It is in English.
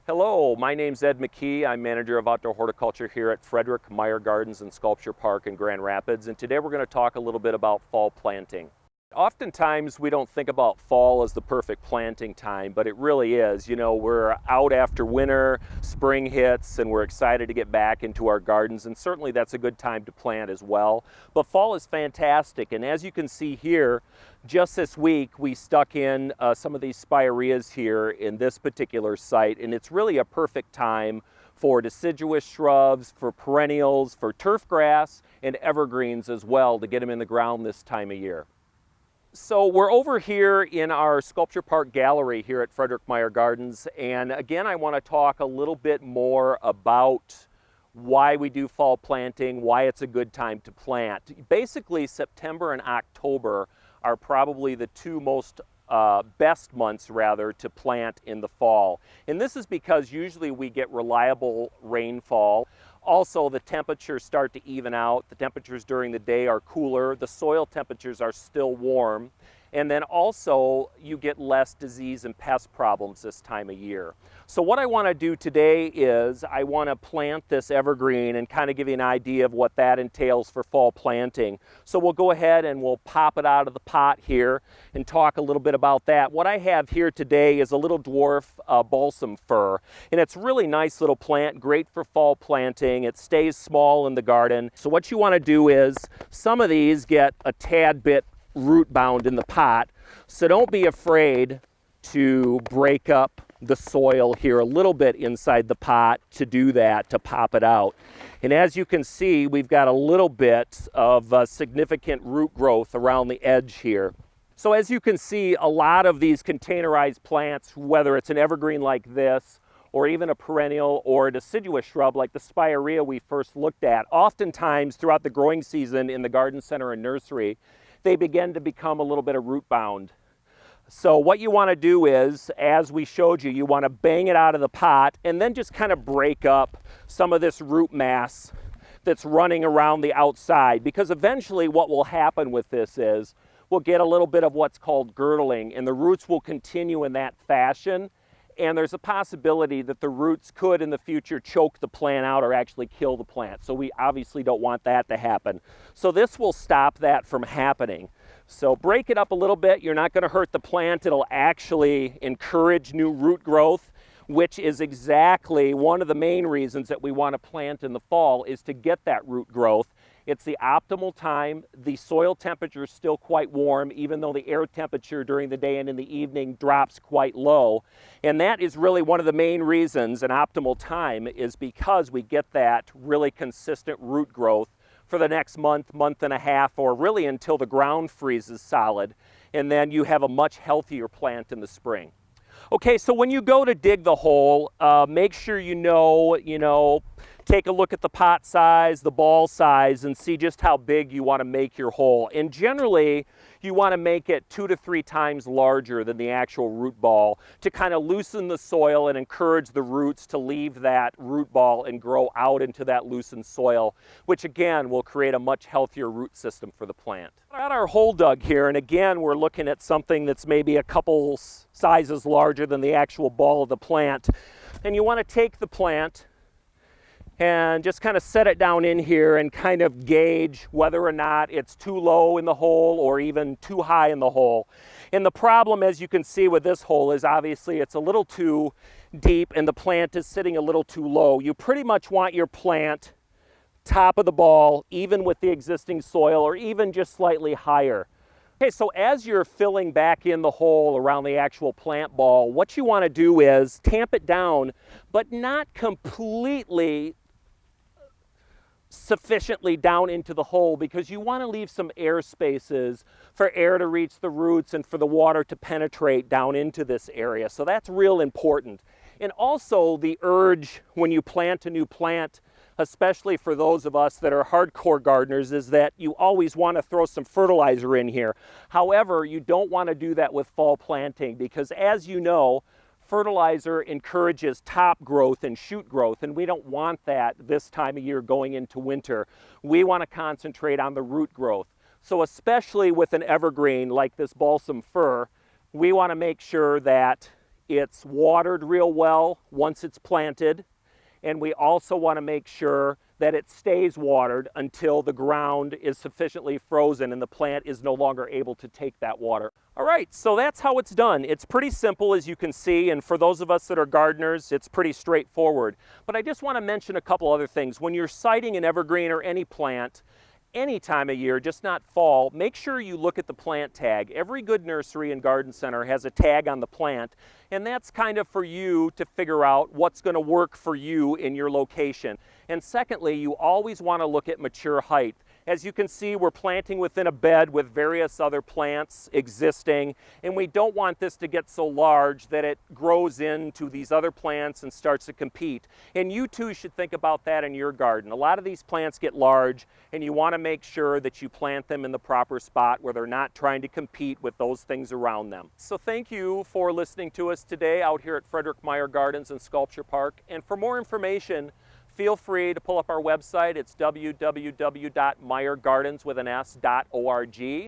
Hello, my name's Ed McKee. I'm manager of outdoor horticulture here at Frederik, Meijer Gardens and Sculpture Park in Grand Rapids, and today we're going to talk a little bit about fall planting. Oftentimes we don't think about fall as the perfect planting time, but it really is. You know, we're out after winter, spring hits, and we're excited to get back into our gardens, and certainly that's a good time to plant as well. But fall is fantastic, and as you can see here, just this week we stuck in some of these spireas here in this particular site, and it's really a perfect time for deciduous shrubs, for perennials, for turf grass, and evergreens as well to get them in the ground this time of year. So we're over here in our Sculpture Park gallery here at Frederik Meijer Gardens, and again I want to talk a little bit more about why we do fall planting, why it's a good time to plant. Basically September and October are probably the two most best months rather to plant in the fall. And this is because usually we get reliable rainfall. Also, the temperatures start to even out. The temperatures during the day are cooler. The soil temperatures are still warm. And then also you get less disease and pest problems this time of year. So what I want to do today is I want to plant this evergreen and kind of give you an idea of what that entails for fall planting. So we'll go ahead and we'll pop it out of the pot here and talk a little bit about that. What I have here today is a little dwarf balsam fir, and it's a really nice little plant, great for fall planting. It stays small in the garden. So what you want to do is some of these get a tad bit root bound in the pot, so don't be afraid to break up the soil here a little bit inside the pot to do that, to pop it out. And as you can see, we've got a little bit of significant root growth around the edge here. So as you can see, a lot of these containerized plants, whether it's an evergreen like this or even a perennial or a deciduous shrub like the spirea we first looked at, oftentimes throughout the growing season in the garden center and nursery, they begin to become a little bit of root bound. So what you want to do is, as we showed you, you want to bang it out of the pot and then just kind of break up some of this root mass that's running around the outside, because eventually what will happen with this is we'll get a little bit of what's called girdling, and the roots will continue in that fashion. And there's a possibility that the roots could in the future choke the plant out or actually kill the plant. So we obviously don't want that to happen. So this will stop that from happening. So break it up a little bit. You're not going to hurt the plant. It'll actually encourage new root growth, which is exactly one of the main reasons that we want to plant in the fall, is to get that root growth. It's the optimal time. The soil temperature is still quite warm, even though the air temperature during the day and in the evening drops quite low. And that is really one of the main reasons an optimal time is because we get that really consistent root growth for the next month, month and a half, or really until the ground freezes solid. And then you have a much healthier plant in the spring. Okay, so when you go to dig the hole, make sure you know, take a look at the pot size, the ball size, and see just how big you want to make your hole. And generally, you want to make it 2 to 3 times larger than the actual root ball to kind of loosen the soil and encourage the roots to leave that root ball and grow out into that loosened soil, which again will create a much healthier root system for the plant. We've got our hole dug here, and again we're looking at something that's maybe a couple sizes larger than the actual ball of the plant. And you want to take the plant and just kind of set it down in here and kind of gauge whether or not it's too low in the hole or even too high in the hole. And the problem, as you can see with this hole, is obviously it's a little too deep and the plant is sitting a little too low. You pretty much want your plant top of the ball, even with the existing soil, or even just slightly higher. Okay, so as you're filling back in the hole around the actual plant ball, what you want to do is tamp it down, but not completely sufficiently down into the hole, because you want to leave some air spaces for air to reach the roots and for the water to penetrate down into this area. So that's real important. And also the urge when you plant a new plant, especially for those of us that are hardcore gardeners, is that you always want to throw some fertilizer in here. However, you don't want to do that with fall planting, because as you know, fertilizer encourages top growth and shoot growth, and we don't want that this time of year going into winter. We want to concentrate on the root growth. So especially with an evergreen like this balsam fir, we want to make sure that it's watered real well once it's planted, and we also want to make sure that it stays watered until the ground is sufficiently frozen and the plant is no longer able to take that water. All right, so that's how it's done. It's pretty simple, as you can see, and for those of us that are gardeners, it's pretty straightforward. But I just want to mention a couple other things. When you're siting an evergreen or any plant, any time of year, just not fall, make sure you look at the plant tag. Every good nursery and garden center has a tag on the plant, and that's kind of for you to figure out what's going to work for you in your location. And secondly, you always want to look at mature height. As you can see, we're planting within a bed with various other plants existing, and we don't want this to get so large that it grows into these other plants and starts to compete. And you too should think about that in your garden. A lot of these plants get large, and you want to make sure that you plant them in the proper spot where they're not trying to compete with those things around them. So thank you for listening to us today out here at Frederik Meijer Gardens and Sculpture Park. And for more information, feel free to pull up our website. It's www.meyergardens.org.